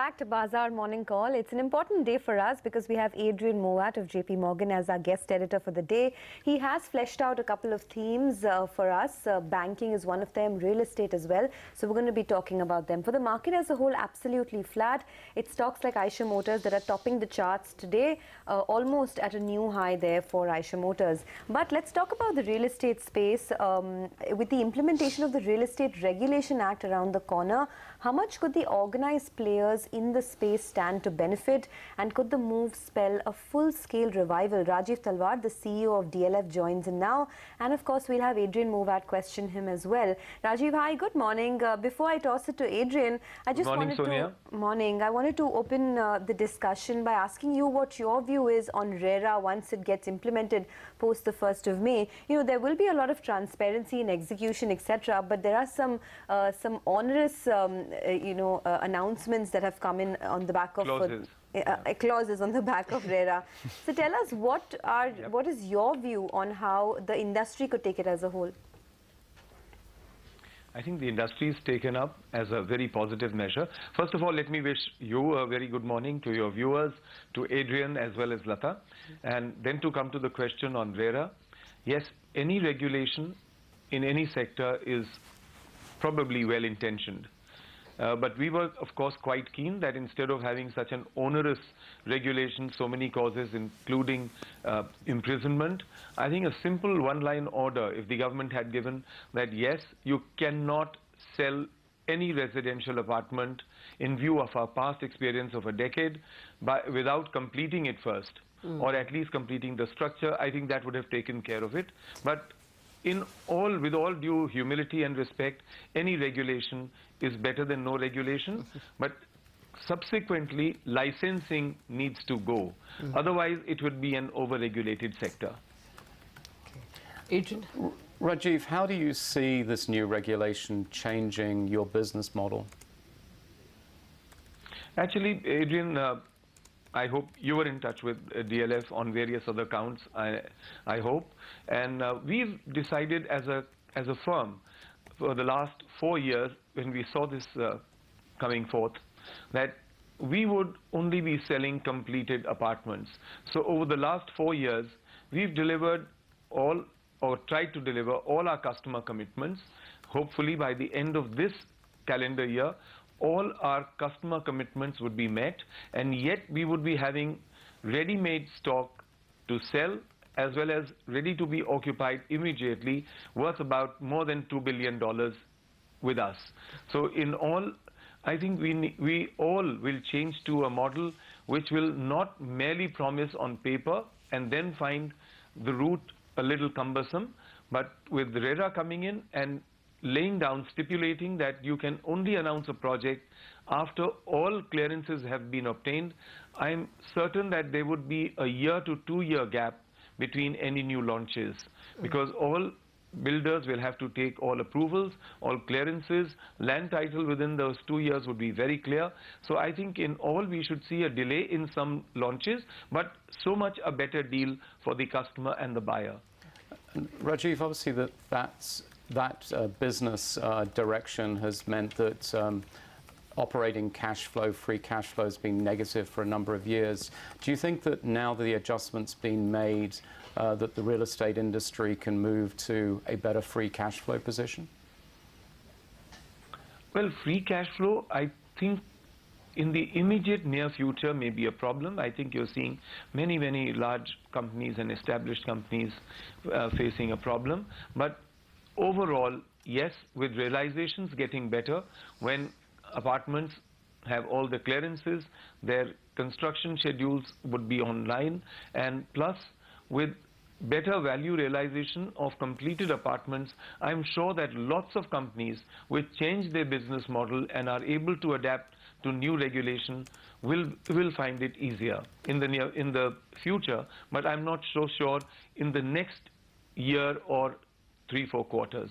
back to Bazaar Morning Call. It's an important day for us because we have Adrian Mowat of JP Morgan as our guest editor for the day. He has fleshed out a couple of themes for us. Banking is one of them, real estate as well. So we're going to be talking about them. For the market as a whole, absolutely flat. It's stocks like Eicher Motors that are topping the charts today, almost at a new high there for Eicher Motors. But let's talk about the real estate space. With the implementation of the Real Estate Regulation Act around the corner, how much could the organized players in the space stand to benefit, and could the move spell a full-scale revival? Rajeev Talwar, the CEO of DLF, joins in now, and of course we'll have Adrian Mowat question him as well. Rajeev, hi, good morning. Before I toss it to Adrian, I just wanted to open the discussion by asking you what your view is on RERA once it gets implemented post the 1st of May. You know, there will be a lot of transparency in execution, etc., but there are some onerous announcements that have come in on the back of clauses on the back of RERA. So tell us, what is your view on how the industry could take it as a whole? I think the industry is taken up as a very positive measure. First of all, let me wish you a very good morning, to your viewers, to Adrian as well as Lata. And then to come to the question on RERA. Yes, any regulation in any sector is probably well-intentioned. But we were, of course, quite keen that instead of having such an onerous regulation, so many causes, including imprisonment, I think a simple one-line order, if the government had given that, yes, you cannot sell any residential apartment in view of our past experience of a decade without completing it first, or at least completing the structure, I think that would have taken care of it. But with all due humility and respect, any regulation is better than no regulation. But subsequently, licensing needs to go. Otherwise, it would be an over-regulated sector. Adrian? Rajeev, how do you see this new regulation changing your business model? Actually, Adrian, I hope you were in touch with DLF on various other counts, I hope. And we've decided as a firm for the last 4 years, when we saw this coming forth, that we would only be selling completed apartments. So over the last 4 years, we've delivered all, or tried to deliver all our customer commitments. Hopefully by the end of this calendar year, all our customer commitments would be met, and yet we would be having ready-made stock to sell as well as ready to be occupied immediately, worth about more than $2 billion with us. So in all, I think we all will change to a model which will not merely promise on paper and then find the route a little cumbersome, but with RERA coming in and laying down, stipulating that you can only announce a project after all clearances have been obtained, I'm certain that there would be a 1 to 2 year gap between any new launches, because all builders will have to take all approvals, all clearances, land title within those 2 years would be very clear. So I think in all we should see a delay in some launches, but so much a better deal for the customer and the buyer. Rajeev, obviously that business direction has meant that operating cash flow, free cash flow, has been negative for a number of years. Do you think that now that the adjustment's been made, that the real estate industry can move to a better free cash flow position? Well, free cash flow, I think in the immediate near future may be a problem. I think you're seeing many, many large companies and established companies facing a problem. But overall, yes, with realizations getting better, when apartments have all the clearances, their construction schedules would be online, and plus with better value realization of completed apartments, I'm sure that lots of companies which change their business model and are able to adapt to new regulation will find it easier in the future, but I'm not so sure in the next year or 3-4 quarters.